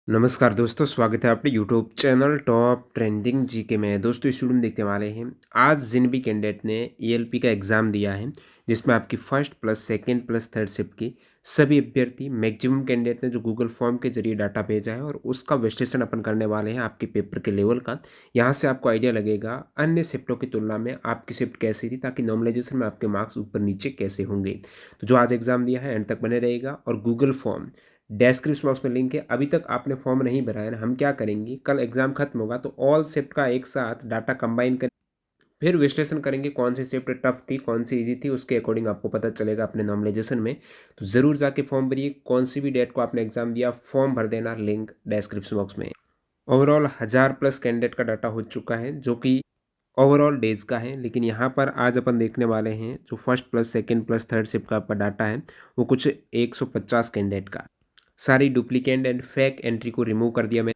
नमस्कार दोस्तों, स्वागत है आपके YouTube channel top trending GK में। दोस्तों इस वीडियो में देखने वाले हैं आज जिन भी कैंडिडेट ने ईएलपी का एग्ज़ाम दिया है, जिसमें आपकी first plus second plus third shift की सभी अभ्यर्थी मैक्सिमम कैंडिडेट ने जो गूगल फॉर्म के जरिए डाटा भेजा है और उसका विश्लेषण अपन करने वाले हैं आपके पेपर के लेवल का। यहाँ से आपको आइडिया लगेगा अन्य शिफ्टों की तुलना में आपकी शिफ्ट कैसी थी, ताकि नॉर्मलाइजेशन में आपके मार्क्स ऊपर नीचे कैसे होंगे। तो जो आज एग्ज़ाम दिया है एंड तक बने रहेगा। और गूगल फॉर्म डिस्क्रिप्शन बॉक्स में लिंक है। अभी तक आपने फॉर्म नहीं भरा है ना, हम क्या करेंगे, कल एग्जाम खत्म होगा तो ऑल शिफ्ट का एक साथ डाटा कंबाइन कर फिर विश्लेषण करेंगे कौन सी शिफ्ट टफ थी, कौन सी इजी थी, उसके अकॉर्डिंग आपको पता चलेगा अपने नॉर्मलाइजेशन में। तो ज़रूर जाके फॉर्म भरिए। कौन सी भी डेट को आपने एग्जाम दिया फॉर्म भर देना, लिंक डिस्क्रिप्शन बॉक्स में। ओवरऑल 1000+ कैंडिडेट का डाटा हो चुका है, जो कि ओवरऑल डेज का है। लेकिन यहाँ पर आज अपन देखने वाले हैं जो first plus second plus third shift का आपका डाटा है, वो कुछ 150 कैंडिडेट का। सारी डुप्लीकेट एंड फेक एंट्री को रिमूव कर दिया मैं।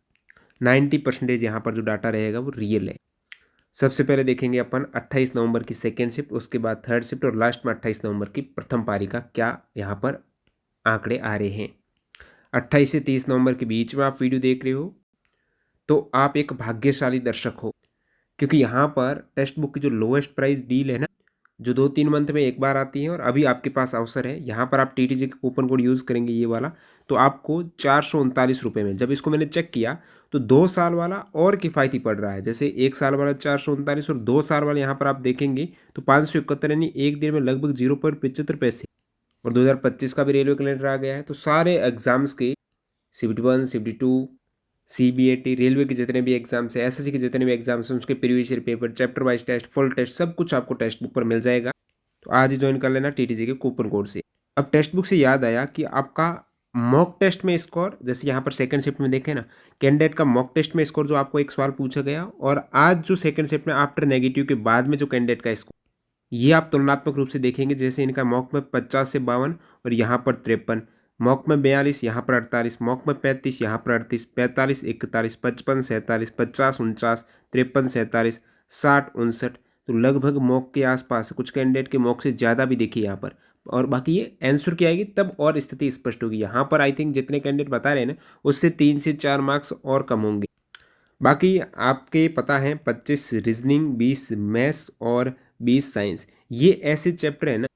90% यहाँ पर जो डाटा रहेगा वो रियल है। सबसे पहले देखेंगे अपन 28 नवंबर की सेकेंड शिफ्ट, उसके बाद थर्ड शिफ्ट और लास्ट में 28 नवंबर की प्रथम पारी का क्या यहाँ पर आंकड़े आ रहे हैं। 28 से 30 नवंबर के बीच में आप वीडियो देख रहे हो तो आप एक भाग्यशाली दर्शक हो, क्योंकि यहाँ पर टेक्स्ट बुक की जो लोएस्ट प्राइस डील है ना, जो 2-3 मंथ में एक बार आती है, और अभी आपके पास अवसर है। यहाँ पर आप टीटीजी का कूपन कोड यूज़ करेंगे ये वाला, तो आपको 439 रुपये में, जब इसको मैंने चेक किया तो 2 साल वाला और किफ़ायती पड़ रहा है। जैसे 1 साल वाला 439 और 2 साल वाला यहाँ पर आप देखेंगे तो 571, यानी एक दिन में लगभग 0.75 पैसे। और 2025 का भी रेलवे कैलेंडर आ गया है, तो सारे एग्जाम्स के शिफ्ट 1 शिफ्ट 2 सीबीएटी रेलवे के जितने भी एग्जाम्स है, एसएससी के जितने भी एग्जाम्स हैं, उसके previous year paper, chapter wise test, full test, सब कुछ आपको टेक्स्ट बुक पर मिल जाएगा। तो आज ही ज्वाइन कर लेना टीटीजी के कूपन कोड से। अब टेक्स्ट बुक से याद आया कि आपका मॉक टेस्ट में स्कोर, जैसे यहाँ पर सेकंड शिफ्ट में देखें ना, कैंडिडेट का मॉक टेस्ट में स्कोर जो आपको एक सवाल पूछा गया, और आज जो सेकंड शिफ्ट में आफ्टर नेगेटिव के बाद में जो कैंडिडेट का स्कोर, ये आप तुलनात्मक रूप से देखेंगे। जैसे इनका मॉक में 50 से 52 और यहाँ पर 53, मॉक में 42, यहाँ पर 48, मॉक में 35, यहाँ पर 38, 45, 41, 55, 47, 50, 49, 53, 47, 60, 59, तो लगभग मॉक के आसपास, कुछ कैंडिडेट के मॉक से ज़्यादा भी देखिए यहाँ पर। और बाकी ये आंसर की आएगी तब और स्थिति स्पष्ट होगी। यहाँ पर आई थिंक जितने कैंडिडेट बता रहे हैं ना, उससे 3 से 4 मार्क्स और कम होंगे। बाकी आपके पता है 25 रीजनिंग, 20 मैथ्स और 20 साइंस, ये ऐसे चैप्टर है ना,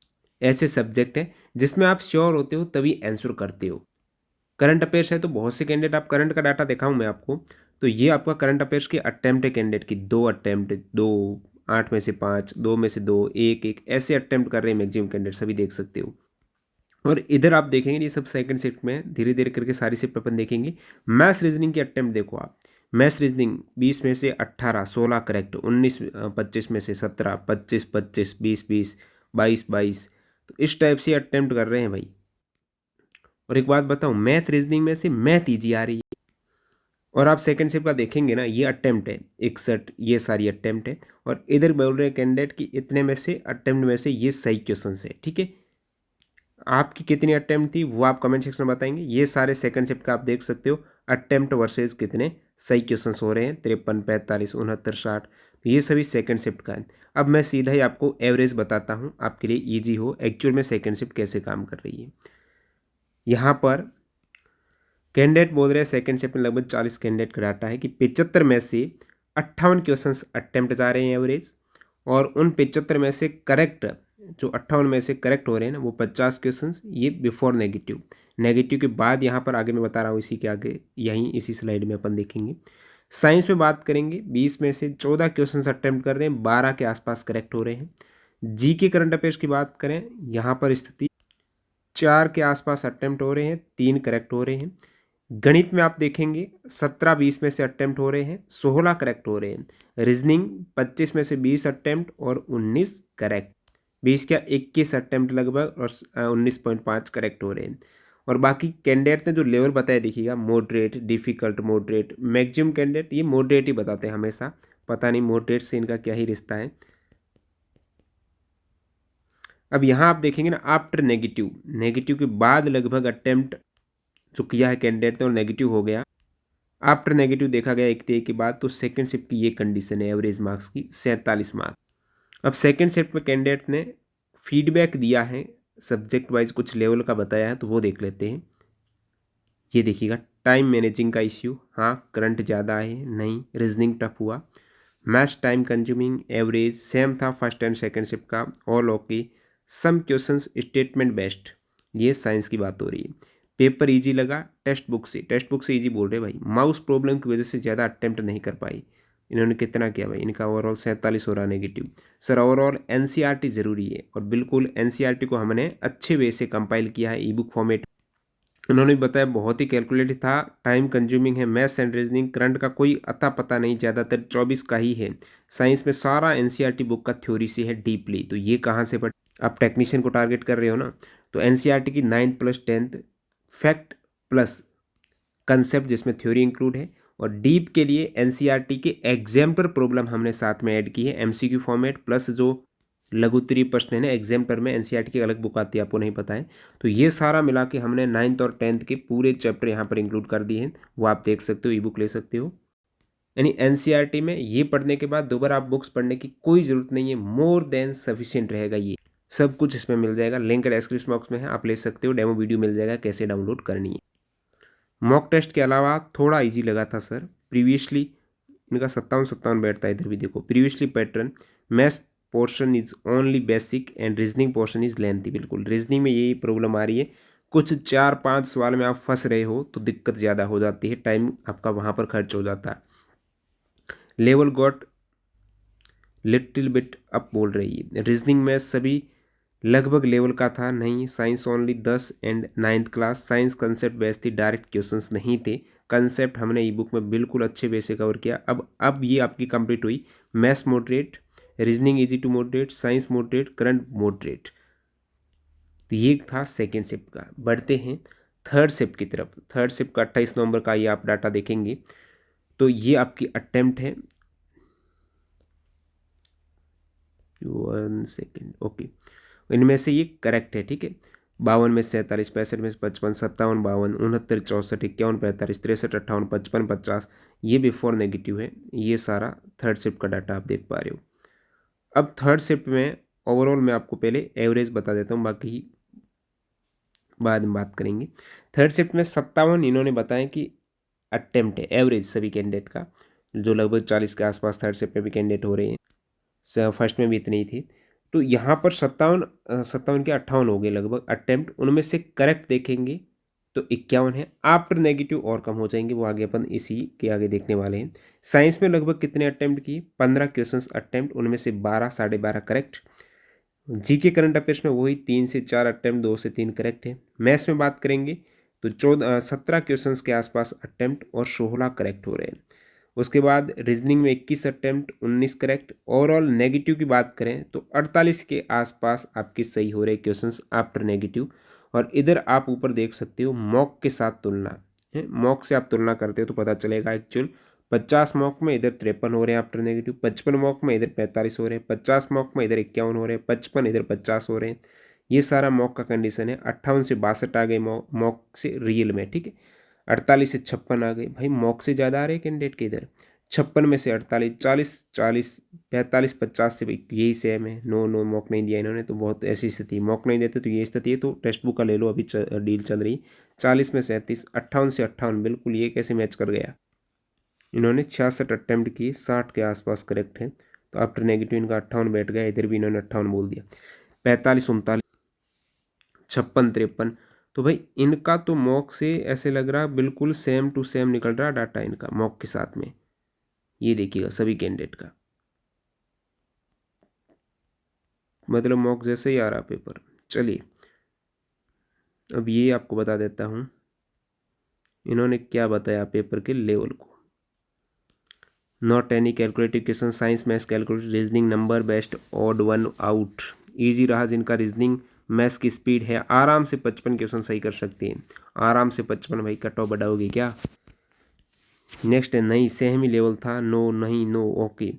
ऐसे सब्जेक्ट है जिसमें आप श्योर होते हो तभी आंसर करते हो। करंट अफेयर्स है तो बहुत से कैंडिडेट, आप करंट का डाटा दिखाऊं मैं आपको, तो ये आपका करंट अफेयर्स की अटेम्प्ट है कैंडिडेट की, 2 अटेम्प्ट, 2, 8 में से 5, 2 में से 2, 1 ऐसे अटेम्प्ट कर रहे हैं मैक्सिमम कैंडिडेट, सभी देख सकते हो। और इधर आप देखेंगे ये सब सेकंड शिफ्ट में, धीरे धीरे करके सारी शिफ्ट अपन देखेंगे। मैथ्स रीजनिंग की अटेम्प्ट देखो आप, मैथ्स रीजनिंग 20 में से 18, 16 करेक्ट, 19 25 में से 17, 25 25, 20 20, 22 22, तो इस टाइप से अटेम्प्ट कर रहे हैं भाई। और एक बात बताऊं, मैथ रीजनिंग में से मैथ ईजी आ रही है। और आप सेकंड शिफ्ट का देखेंगे ना, ये अटेम्प्ट है 61, ये सारी अटेम्प्ट है। और इधर बोल रहे हैं कैंडिडेट कि इतने में से अटेम्प्ट में से ये सही क्वेश्चन है। ठीक है, आपकी कितनी अटेम्प्ट थी वो आप कमेंट सेक्शन में बताएंगे। ये सारे सेकंड शिफ्ट का आप देख सकते हो, अटेम्प्ट वर्सेस कितने सही क्वेश्चंस हो रहे हैं, 53, 45, 69, 60, तो ये सभी सेकंड शिफ्ट का है। अब मैं सीधा ही आपको एवरेज बताता हूँ, आपके लिए ईजी हो एक्चुअल में सेकंड शिफ्ट कैसे काम कर रही है। यहाँ पर कैंडिडेट बोल रहे हैं सेकंड शिफ्ट में लगभग 40 कैंडिडेट का डाटा है कि 75 में से 58 क्वेश्चन अटेम्प्ट जा रहे हैं एवरेज। और उन 75 में से करेक्ट, जो 58 में से करेक्ट हो रहे हैं ना, वो 50 क्वेश्चन ये बिफोर नेगेटिव। नेगेटिव के बाद यहाँ पर आगे मैं बता रहा हूँ, इसी के आगे यहीं इसी स्लाइड में अपन देखेंगे। साइंस में बात करेंगे, 20 में से 14 क्वेश्चन अटेम्प्ट कर रहे हैं, 12 के आसपास करेक्ट हो रहे हैं। जी के करंट अफेयर्स की बात करें, यहाँ पर स्थिति 4 के आसपास अटेम्प्ट हो रहे हैं, 3 करेक्ट हो रहे हैं। गणित में आप देखेंगे 17-20 में से अटेम्प्ट हो रहे हैं, 16 करेक्ट हो रहे हैं। रीजनिंग 25 में से 20 अटेम्प्ट और 19 करेक्ट, 20 क्या 21 अटेम्प्ट लगभग, और 19.5 करेक्ट हो रहे हैं। और बाकी कैंडिडेट ने जो लेवल बताया देखिएगा, moderate, difficult, moderate, maximum candidate ये मॉडरेट ही बताते हैं हमेशा, पता नहीं मॉडरेट से इनका क्या ही रिश्ता है। अब यहाँ आप देखेंगे ना, आफ्टर नेगेटिव, नेगेटिव के बाद लगभग अटेम्प्ट जो किया है कैंडिडेट ने और नेगेटिव हो गया, आफ्टर नेगेटिव देखा गया 1 के बाद, तो सेकंड शिफ्ट की ये कंडीशन है एवरेज मार्क्स की 47 मार्क्स। अब सेकंड शिफ्ट में कैंडिडेट ने फीडबैक दिया है, सब्जेक्ट वाइज कुछ लेवल का बताया है, तो वो देख लेते हैं। ये देखिएगा टाइम मैनेजिंग का इश्यू, हाँ करंट ज़्यादा है, नहीं। रीजनिंग टफ हुआ। Maths time consuming, average same था फर्स्ट एंड सेकंड शिफ्ट का, all okay. Some questions statement based, ये साइंस की बात हो रही है। पेपर इजी लगा टेक्स्ट बुक से इजी बोल रहे भाई। माउस प्रॉब्लम की वजह से ज़्यादा अटेम्प्ट नहीं कर पाई। इन्होंने कितना किया भाई, इनका ओवरऑल 47 हो रहा नेगेटिव। सर ओवरऑल एनसीईआरटी ज़रूरी है, और बिल्कुल एनसीईआरटी को हमने अच्छे वे से कंपाइल किया है ई बुक फॉर्मेट। उन्होंने बताया बहुत ही कैलकुलेटेड था, टाइम कंज्यूमिंग है, मैथ्स एंड रीजनिंग, करंट का कोई अता पता नहीं, ज़्यादातर 24 का ही है। साइंस में सारा एनसीईआरटी बुक का थ्योरी से है डीपली, तो ये कहाँ से पढ़, आप टेक्नीशियन को टारगेट कर रहे हो ना, तो एनसीईआरटी की 9th plus 10th fact plus concept जिसमें थ्योरी इंक्लूड है। और डीप के लिए एनसीईआरटी के एग्जाम्पलर प्रॉब्लम हमने साथ में ऐड की है, एमसीक्यू फॉर्मेट प्लस जो लघुत्तरीय प्रश्न है ना एग्जाम्पलर में, एनसीईआरटी की अलग बुक आती है, आपको नहीं पता है। तो ये सारा मिला के हमने 9th और 10th के पूरे चैप्टर यहाँ पर इंक्लूड कर दिए हैं, वो आप देख सकते हो, ई बुक ले सकते हो। यानी एनसीईआरटी में ये पढ़ने के बाद दोबारा आप बुक्स पढ़ने की कोई ज़रूरत नहीं है, मोर देन सफिशिएंट रहेगा। ये सब कुछ इसमें मिल जाएगा, लिंक डिस्क्रिप्शन बॉक्स में है, आप ले सकते हो। डेमो वीडियो मिल जाएगा कैसे डाउनलोड करनी है। मॉक टेस्ट के अलावा थोड़ा इजी लगा था सर। प्रीवियसली इनका 57 बैठता है, इधर भी देखो previously pattern, maths portion is only basic and reasoning portion is lengthy. बिल्कुल रीजनिंग में यही प्रॉब्लम आ रही है, कुछ 4-5 सवाल में आप फंस रहे हो तो दिक्कत ज़्यादा हो जाती है, टाइम आपका वहाँ पर खर्च हो जाता है। Level got little bit up बोल रही है। रीजनिंग में सभी लगभग लेवल का था, नहीं। Science only 10 and 9th class, science concept based थी, डायरेक्ट क्वेश्चंस नहीं थे। कंसेप्ट हमने ई बुक में बिल्कुल अच्छे वे से कवर किया। अब ये आपकी कंप्लीट हुई। Maths moderate, reasoning easy to moderate, science moderate, current moderate. तो ये था सेकेंड शिफ्ट का। बढ़ते हैं थर्ड शिफ्ट की तरफ। थर्ड शिफ्ट का 28 नवंबर का ये आप डाटा देखेंगे, तो ये आपकी अटेम्प्ट है। 1 सेकेंड, ओके। इनमें से ये करेक्ट है, ठीक है। 52 में 47, 65 में 55, 57, 52, 69, 64, 51, 45, 63, 58, 55, 50, ये बिफोर नेगेटिव है। ये सारा थर्ड शिफ्ट का डाटा आप देख पा रहे हो। अब थर्ड शिफ्ट में ओवरऑल मैं आपको पहले एवरेज बता देता हूँ, बाकी बाद में बात करेंगे। थर्ड शिफ्ट में 57 इन्होंने बताया कि अटेम्प्ट है, एवरेज सभी कैंडिडेट का, जो लगभग 40 के आसपास थर्ड शिफ्ट में भी कैंडिडेट हो रहे हैं। फर्स्ट में भी इतनी ही थी। तो यहाँ पर 57 के 58 हो गए लगभग अटेम्प्ट। उनमें से करेक्ट देखेंगे तो 51 है। आफ्टर नेगेटिव और कम हो जाएंगे, वो आगे अपन इसी के आगे देखने वाले हैं। साइंस में लगभग कितने अटेम्प्ट किए, 15 क्वेश्चंस अटेम्प्ट, उनमें से 12 12.5 करेक्ट। जीके करंट अफेयर्स में वही 3 से 4 अटेम्प्ट, 2 से 3 करेक्ट है। मैथ्स में बात करेंगे तो 17 क्वेश्चंस के आसपास अटेम्प्ट और 16 करेक्ट हो रहे हैं। उसके बाद रीजनिंग में 21 अटेम्प्ट, 19 करेक्ट। ओवरऑल नेगेटिव की बात करें तो 48 के आसपास आपके सही हो रहे क्वेश्चंस आफ्टर नेगेटिव। और इधर आप ऊपर देख सकते हो मॉक के साथ तुलना है, मॉक से आप तुलना करते हो तो पता चलेगा एक्चुअल। 50 मॉक में इधर 53 हो रहे हैं आफ्टर नेगेटिव, 55 मॉक में इधर 45 हो रहे हैं, 50 मॉक में इधर 51 हो रहे हैं, 55 इधर 50 हो रहे हैं। ये सारा मॉक का कंडीशन है। 58 से 62 आ गए मॉक से रियल में, ठीक है। 48 से 56 आ गए, भाई मॉक से ज़्यादा आ रहे हैं कैंडिडेट के इधर। 56 में से 48, 40, 40, 45, 50 से भाई यही सेम है। नो नो मॉक नहीं दिया इन्होंने, तो बहुत ऐसी स्थिति, मॉक नहीं देते तो ये स्थिति है। तो टेक्स्ट बुक का ले लो, अभी डील चल रही। 40 में 37, 58 से 58, बिल्कुल ये कैसे मैच कर गया। इन्होंने 66 अटेम्प्ट किए, 60 के आसपास करेक्ट है। तो आफ्टर नेगेटिव इनका 58 बैठ गया, इधर भी इन्होंने 58 बोल दिया। 45, 39, 56, 53। तो भाई इनका तो मॉक से ऐसे लग रहा बिल्कुल सेम टू सेम निकल रहा डाटा इनका मॉक के साथ में। ये देखिएगा सभी कैंडिडेट का, मतलब मॉक जैसे ही आ रहा पेपर। चलिए अब ये आपको बता देता हूँ इन्होंने क्या बताया पेपर के लेवल को। Not any calculative question, science maths calculative, reasoning number best, odd one out. Easy रहा जिनका रीजनिंग, मैथ्स की स्पीड है, आराम से 55 क्वेश्चन सही कर सकते हैं, आराम से 55। भाई कट ऑफ बढ़ाओगे क्या। नेक्स्ट है नहीं, सेम ही लेवल था, नो नहीं नो ओके।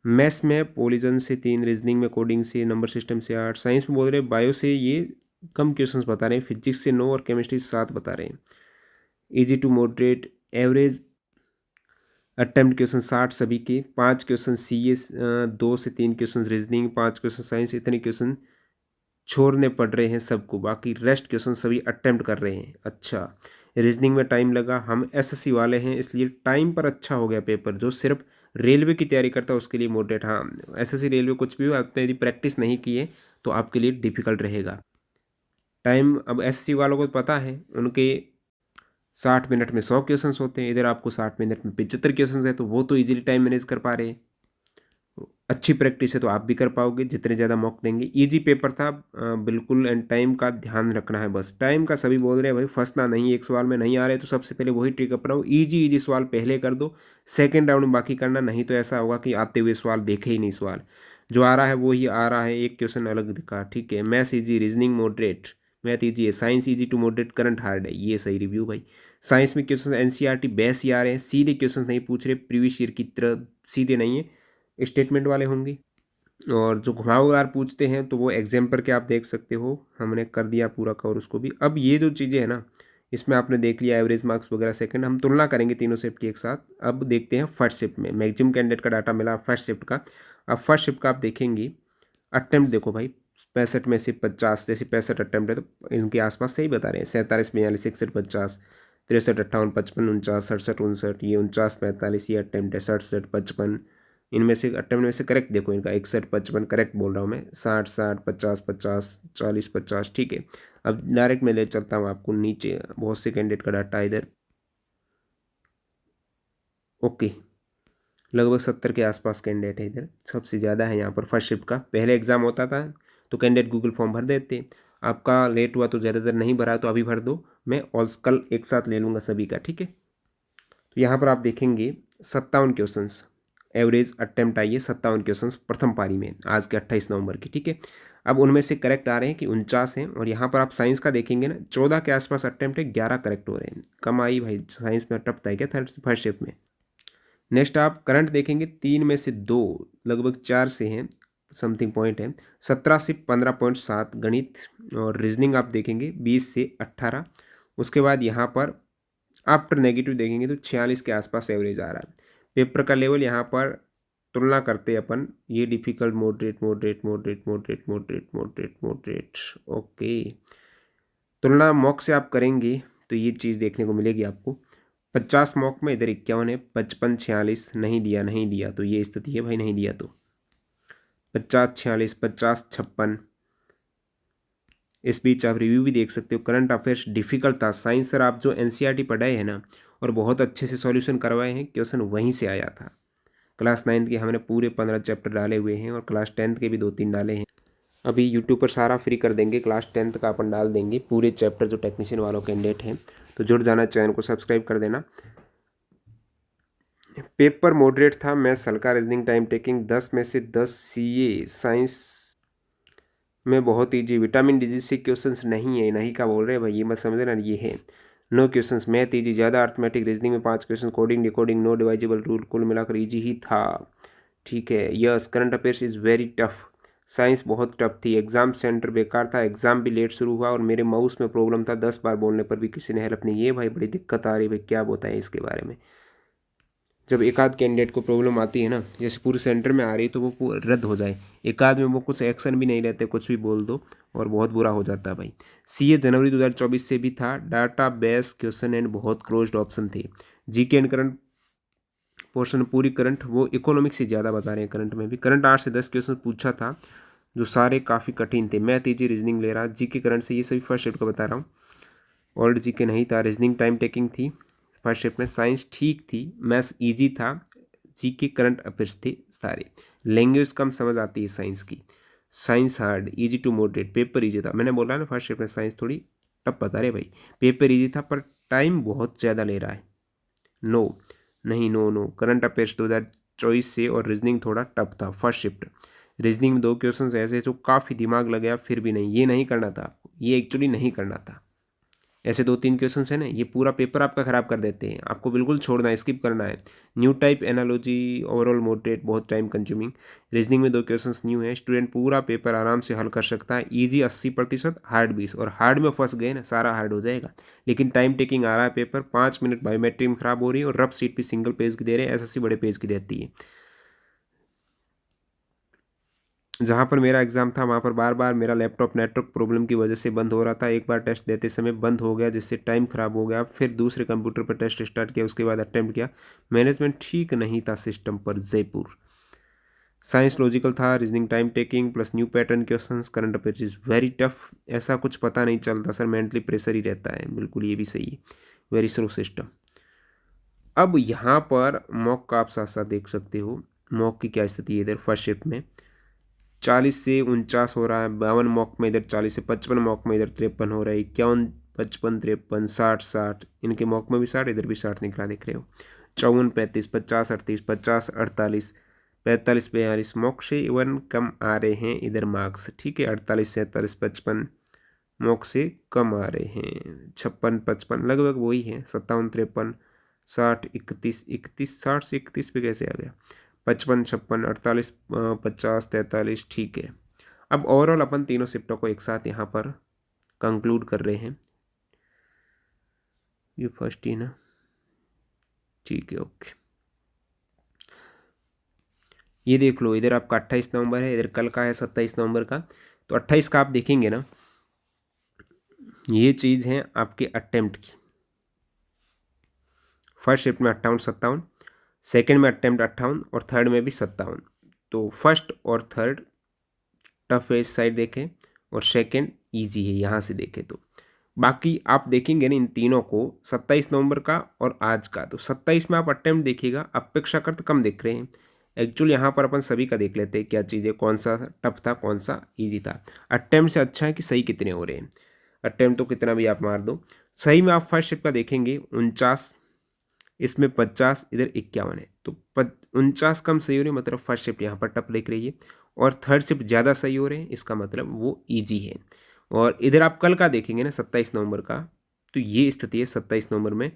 मैथ्स में पॉलीजन से 3, रीजनिंग में कोडिंग से, नंबर सिस्टम से 8, साइंस में बोल रहे बायो से ये कम क्वेश्चंस बता रहे हैं, फिजिक्स से 9 और केमिस्ट्री से 7 बता रहे हैं। Easy to moderate, average attempt question 60 सभी के, 5 क्वेश्चन सी एस, 2 से 3 क्वेश्चन रीजनिंग, 5 क्वेश्चन साइंस, इतने क्वेश्चन छोड़ने पड़ रहे हैं सबको, बाकी रेस्ट क्वेश्चन सभी अटेम्प्ट कर रहे हैं। अच्छा रीजनिंग में टाइम लगा, हम एसएससी वाले हैं इसलिए टाइम पर अच्छा हो गया पेपर। जो सिर्फ रेलवे की तैयारी करता है उसके लिए मॉडरेट, हाँ एसएससी रेलवे कुछ भी हो, आपने यदि प्रैक्टिस नहीं की है तो आपके लिए डिफिकल्ट रहेगा। टाइम अब एसएससी वालों को पता है, उनके 60 मिनट में 100 क्वेश्चंस होते हैं, इधर आपको 60 मिनट में 75 क्वेश्चंस है, तो वो तो इजीली टाइम मैनेज कर पा रहे हैं। अच्छी प्रैक्टिस है तो आप भी कर पाओगे जितने ज़्यादा मॉक देंगे। इजी पेपर था बिल्कुल, एंड टाइम का ध्यान रखना है बस। टाइम का सभी बोल रहे हैं भाई फंसना नहीं, एक सवाल में नहीं आ रहे तो सबसे पहले वही ट्रिक अपनाओ, इजी इजी सवाल पहले कर दो, सेकेंड राउंड में बाकी करना। नहीं तो ऐसा होगा कि आते हुए सवाल देखे ही नहीं, सवाल जो आ रहा है वो ही आ रहा है, एक क्वेश्चन अलग दिखा। ठीक है, maths easy, reasoning moderate, math easy है, science easy to moderate, current hard है, ये सही रिव्यू भाई। साइंस में क्वेश्चन एनसीईआरटी बेस ही आ रहे हैं, सीधे क्वेश्चन नहीं पूछ रहे प्रीवियस ईयर की तरह, सीधे नहीं है, स्टेटमेंट वाले होंगे। और जो घुमावदार पूछते हैं तो वो एग्जाम्पल के आप देख सकते हो, हमने कर दिया पूरा कवर उसको भी। अब ये जो चीज़ें हैं ना, इसमें आपने देख लिया एवरेज मार्क्स वगैरह सेकंड, हम तुलना करेंगे तीनों शिफ्ट की एक साथ। अब देखते हैं फर्स्ट शिफ्ट में मैक्सिमम कैंडिडेट का डाटा मिला फर्स्ट शिफ्ट का। अब फर्स्ट शिफ्ट का आप देखेंगे अटेम्प्ट, देखो भाई 65 में से 50, जैसे 65 अटेम्प्ट है तो इनके आसपास सही बता रहे हैं, 47 42 61 50 63 58 55 49 67 59, ये 49 45, ये अटेम्प्ट है 67 55। इनमें से अटेम्प्ट में से करेक्ट देखो इनका 61 55 करेक्ट बोल रहा हूँ मैं, 60 60 50 50 40 50। ठीक है, अब डायरेक्ट मैं ले चलता हूँ आपको नीचे, बहुत से कैंडिडेट का डाटा इधर। ओके, लगभग 70 के आसपास कैंडिडेट है इधर, सबसे ज़्यादा है यहाँ पर फर्स्ट शिफ्ट का। पहले एग्जाम होता था तो कैंडिडेट गूगल फॉर्म भर देते, आपका लेट हुआ तो ज़्यादातर नहीं भरा तो अभी भर दो, मैं और कल एक साथ ले लूँगा सभी का। ठीक है, तो यहाँ पर आप देखेंगे 57 क्वेश्चंस एवरेज अटेम्प्ट आई है, 57 क्वेश्चंस प्रथम पारी में आज के 28 नवंबर की। ठीक है, अब उनमें से करेक्ट आ रहे हैं कि 49 हैं, और यहाँ पर आप साइंस का देखेंगे ना 14 के आसपास अटेम्प्ट है, 11 करेक्ट हो रहे हैं। कम आई भाई, साइंस में टपता है क्या थर्ड फर्स्ट शिफ्ट में। नेक्स्ट आप करंट देखेंगे, 3 में से 2 लगभग 4 से हैं, समथिंग पॉइंट है, 17 से 15.7 गणित, और रीजनिंग आप देखेंगे 20 से 18। उसके बाद यहाँ पर आफ्टर नेगेटिव देखेंगे तो 46 के आसपास एवरेज आ रहा है। पेपर का लेवल यहाँ पर तुलना करते हैं अपन, ये difficult moderate moderate moderate moderate moderate moderate moderate. Okay, तुलना मॉक से आप करेंगे तो ये चीज़ देखने को मिलेगी आपको। 50 मॉक में इधर 51 है, 55 46 नहीं दिया नहीं दिया, तो ये स्थिति है भाई, नहीं दिया तो 50 46 50 56। इस बीच आप रिव्यू भी देख सकते हो, करंट अफेयर्स डिफिकल्ट था। साइंस सर आप जो एनसीईआरटी पढ़ाए हैं ना और बहुत अच्छे से सॉल्यूशन करवाए हैं, क्वेश्चन वहीं से आया था। क्लास 9th के हमने पूरे 15 चैप्टर डाले हुए हैं, और क्लास 10th के भी 2-3 डाले हैं। अभी यूट्यूब पर सारा फ्री कर देंगे, क्लास 10th का अपन डाल देंगे पूरे चैप्टर जो टेक्नीशियन वालों कैंडिडेट हैं। तो जुड़ जाना, चैनल को सब्सक्राइब कर देना। पेपर मॉडरेट था, मैथ्स हल्का, रीजनिंग टाइम टेकिंग 10 में से 10 सीए, साइंस में बहुत ईजी, विटामिन डी से क्वेश्चंस नहीं है, नहीं का बोल रहे हैं भाई, ये मत समझ ना, ये है नो क्वेश्चंस। मैथ ईजी ज़्यादा, अर्थमेटिक रीजनिंग में 5 question, coding decoding no डिवाइजिबल rule, कुल मिलाकर ईजी ही था। ठीक है, yes current affairs is very tough, science बहुत टफ थी, एग्जाम सेंटर बेकार था, एग्जाम भी लेट शुरू हुआ, और मेरे माउस में प्रॉब्लम था, 10 बार बोलने पर भी किसी ने हेल्प नहीं। ये भाई बड़ी दिक्कत आ रही है भाई, क्या बताएं इसके बारे में। जब एक आध कैंडिडेट को प्रॉब्लम आती है ना, जैसे पूरे सेंटर में आ रही है तो वो रद्द हो जाए, एक आध में वो कुछ एक्शन भी नहीं लेते, कुछ भी बोल दो और बहुत बुरा हो जाता है भाई। सीए जनवरी 2024 से भी था, डाटा बेस क्वेश्चन एंड बहुत क्लोज्ड ऑप्शन थे। जीके एंड करंट पोर्शन पूरी करंट, वो इकोनॉमिक्स से ज़्यादा बता रहे हैं। करंट में भी करंट 8 से 10 क्वेश्चन पूछा था, जो सारे काफ़ी कठिन थे। मैथ ईजी, रीजनिंग ले रहा, जीके करंट से, ये सभी फर्स्ट शिफ्ट का बता रहा हूँ। ओल्ड जीके नहीं था, रीजनिंग टाइम टेकिंग थी फर्स्ट शिफ्ट में, साइंस ठीक थी, मैथ्स इजी था, जीके करंट अफेयर्स थे सारे। लैंग्वेज कम समझ आती है साइंस की, science hard, easy to moderate, paper easy था। मैंने बोला ना फर्स्ट शिफ्ट में साइंस थोड़ी टफ बता रहे भाई, पेपर इजी था पर टाइम बहुत ज़्यादा ले रहा है। नो नहीं, नो नो, करंट अफेयर्स 2024 से, और रीजनिंग थोड़ा टफ था फर्स्ट शिफ्ट। रीजनिंग में 2 क्वेश्चन ऐसे जो काफ़ी दिमाग लगाया फिर भी नहीं, ये नहीं करना था आपको, ये एक्चुअली नहीं करना था। ऐसे 2-3 क्वेश्चन है ना, ये पूरा पेपर आपका ख़राब कर देते हैं, आपको बिल्कुल छोड़ना है, स्किप करना है। New type analogy overall moderate, बहुत टाइम कंज्यूमिंग। रीजनिंग में 2 क्वेश्चंस न्यू है, स्टूडेंट पूरा पेपर आराम से हल कर सकता है, इजी 80%, हार्ड 20, और हार्ड में फंस गए ना सारा हार्ड हो जाएगा। लेकिन टाइम टेकिंग आ रहा है पेपर, 5 मिनट बायोमेट्रिक में खराब हो रही है, और रफ सीट भी सिंगल पेज की दे रहे हैं, एसएससी बड़े पेज की देती है। जहाँ पर मेरा एग्ज़ाम था वहाँ पर बार बार मेरा लैपटॉप नेटवर्क प्रॉब्लम की वजह से बंद हो रहा था। एक बार टेस्ट देते समय बंद हो गया जिससे टाइम ख़राब हो गया। फिर दूसरे कंप्यूटर पर टेस्ट स्टार्ट किया, उसके बाद अटेम्प्ट किया। मैनेजमेंट ठीक नहीं था सिस्टम पर जयपुर। साइंस लॉजिकल था, reasoning time taking plus new pattern questions, current affairs is very tough. ऐसा कुछ पता नहीं चलता सर, मेंटली प्रेशर ही रहता है। बिल्कुल ये भी सही है, वेरी स्लो सिस्टम। अब यहाँ पर मॉक का आप साथ साथ देख सकते हो, मॉक की क्या स्थिति है। इधर फर्स्ट शिफ्ट में 40 से 49 हो रहा है, 52 मॉक में इधर 40 से 55 मॉक में इधर 53 हो रहा है, 51 55 53 60 60, इनके मॉक में भी 60 इधर भी 60 निकला देख रहे हो। 54 35 50 38 50 48 45 42 मॉक से इवन कम आ रहे हैं इधर मार्क्स, ठीक है। 48 47 55 मॉक से कम आ रहे हैं। 56 55 लगभग वही है। 57 53 60 31 31 60 से 31 पे कैसे आ गया। 55 56 48 50 43, ठीक है। अब ओवरऑल अपन तीनों शिफ्टों को एक साथ यहाँ पर कंक्लूड कर रहे हैं। ये फर्स्ट ही ना, ठीक है, ओके। ये देख लो, इधर आपका 28 नवंबर है, इधर कल का है 27 नवंबर का। तो 28 का आप देखेंगे ना, ये चीज़ है आपके अटेम्प्ट की। फर्स्ट शिफ्ट में 58 57, सेकेंड में अटेम्प्ट 58 और थर्ड में भी 57। तो फर्स्ट और थर्ड टफ है इस साइड देखें, और सेकेंड ईजी है यहाँ से देखें तो। बाकी आप देखेंगे ना इन तीनों को, 27 नवंबर का और आज का। तो 27 में आप अटेम्प्ट देखिएगा, अपेक्षाकृत कम देख रहे हैं। एक्चुअल यहाँ पर अपन सभी का देख लेते हैं क्या चीज़ है, कौन सा टफ था कौन सा इजी था। अटेम्प्ट से अच्छा है कि सही कितने हो रहे हैं। अटेम्प्ट तो कितना भी आप मार दो। सही में आप फर्स्ट शिफ्ट का देखेंगे 49, इसमें 50, इधर 51 है। तो 49 कम सही हो रहे हैं, मतलब फर्स्ट शिफ्ट यहाँ पर टफ लिख रही है। और थर्ड शिफ्ट ज़्यादा सही हो रहे हैं, इसका मतलब वो ईजी है। और इधर आप कल का देखेंगे ना 27 नवंबर का, तो ये स्थिति है 27 नवंबर में।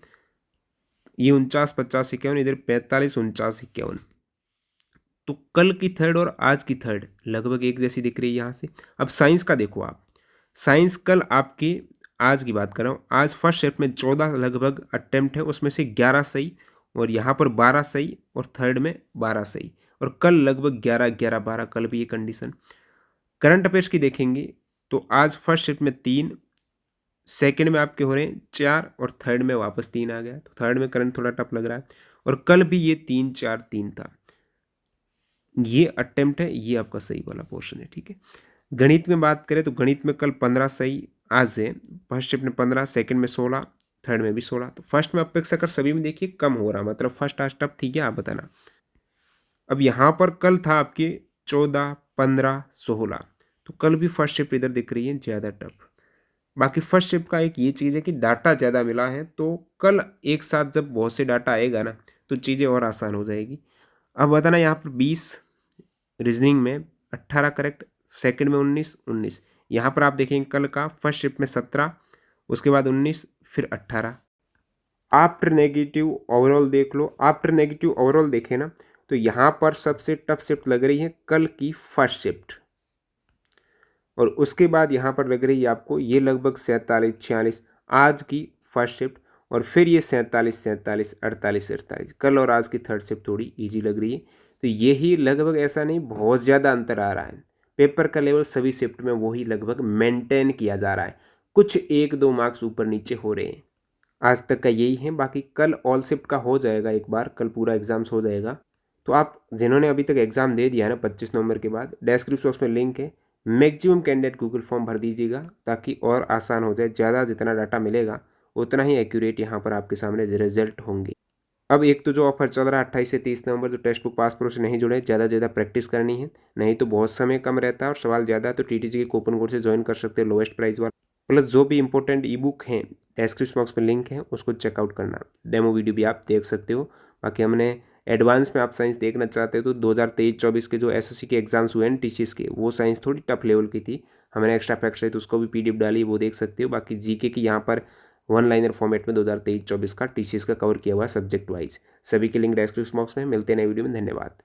ये 49 50 51, इधर 45 49 51। तो कल की थर्ड और आज की थर्ड लगभग एक जैसी दिख रही है यहाँ से। अब साइंस का देखो आप, साइंस कल आपकी, आज की बात कर रहा हूँ, आज फर्स्ट शिफ्ट में 14 लगभग अटेम्प्ट है, उसमें से 11 सही, और यहाँ पर 12 सही, और थर्ड में 12 सही। और कल लगभग 11 11 12, कल भी ये कंडीशन। करंट अफेयर्स की देखेंगे तो आज फर्स्ट शिफ्ट में 3, सेकंड में आपके हो रहे हैं 4, और थर्ड में वापस 3 आ गया। तो थर्ड में करंट थोड़ा टफ लग रहा है। और कल भी ये 3 4 3 था। ये अटेम्प्ट है, ये आपका सही वाला पोर्शन है, ठीक है। गणित में बात करें तो गणित में कल 15 सही आज है। फर्स्ट शिफ्ट में 15, सेकंड में 16, थर्ड में भी 16। तो फर्स्ट में अपेक्षा कर सभी में देखिए कम हो रहा, मतलब फर्स्ट आज टफ थी क्या, आप बताना। अब यहाँ पर कल था आपके 14 15 16, तो कल भी फर्स्ट शिफ्ट इधर दिख रही है ज़्यादा टफ। बाकी फर्स्ट शिफ्ट का एक ये चीज़ है कि डाटा ज़्यादा मिला है, तो कल एक साथ जब बहुत से डाटा आएगा ना, तो चीज़ें और आसान हो जाएगी। अब बताना यहाँ पर 20 रीजनिंग में, 18 करेक्ट, सेकंड में 19 19। यहाँ पर आप देखेंगे कल का फर्स्ट शिफ्ट में 17, उसके बाद 19, फिर 18। आफ्टर नेगेटिव ओवरऑल देख लो, आफ्टर नेगेटिव ओवरऑल देखें ना, तो यहाँ पर सबसे टफ शिफ्ट लग रही है कल की फर्स्ट शिफ्ट, और उसके बाद यहाँ पर लग रही है आपको ये लगभग 47 46 आज की फर्स्ट शिफ्ट, और फिर ये 47 47 48 48। कल और आज की थर्ड शिफ्ट थोड़ी इजी लग रही है। तो यही लगभग, ऐसा नहीं बहुत ज़्यादा अंतर आ रहा है। पेपर का लेवल सभी शिफ्ट में वही लगभग मेंटेन किया जा रहा है, कुछ 1 2 मार्क्स ऊपर नीचे हो रहे हैं। आज तक का यही है। बाकी कल ऑल शिफ्ट का हो जाएगा, एक बार कल पूरा एग्जाम्स हो जाएगा। तो आप जिन्होंने अभी तक एग्ज़ाम दे दिया है ना 25 नवंबर के बाद, डिस्क्रिप्शन बॉक्स में लिंक है। मैक्सिमम कैंडिडेट गूगल फॉर्म भर दीजिएगा ताकि और आसान हो जाए। ज़्यादा जितना डाटा मिलेगा उतना ही एक्यूरेट यहाँ पर आपके सामने रिजल्ट होंगे। अब एक तो जो ऑफर चल रहा है 28 से 30 नवंबर, जो टेक्स्ट बुक पास प्रो से नहीं जुड़े, ज़्यादा से ज़्यादा प्रैक्टिस करनी है, नहीं तो बहुत समय कम रहता है और सवाल ज़्यादा है। तो टीटीजी के कूपन कोड से ज्वाइन कर सकते हैं लोएस्ट प्राइस वाला। प्लस जो भी इंपॉर्टेंट ई बुक हैं डिस्क्रिप्शन बॉक्स में लिंक है, उसको चेकआउट करना। डेमो वीडियो भी आप देख सकते हो। बाकी हमने एडवांस में आप साइंस देखना चाहते हो तो 2023-24 के जो एसएससी के एग्जाम्स हुए हैं टीसीएस के, वो साइंस थोड़ी टफ लेवल की थी, हमने एक्स्ट्रा फैक्ट्स है तो उसको भी पीडीएफ डाली, वो देख सकते हो। बाकी जीके की यहाँ पर वन लाइनर फॉर्मेट में 2023-24 का टीसीएस का कवर किया हुआ है सब्जेक्ट वाइज। सभी के लिंक डिस्क्रिप्शन बॉक्स में। मिलते हैं नए वीडियो में, धन्यवाद।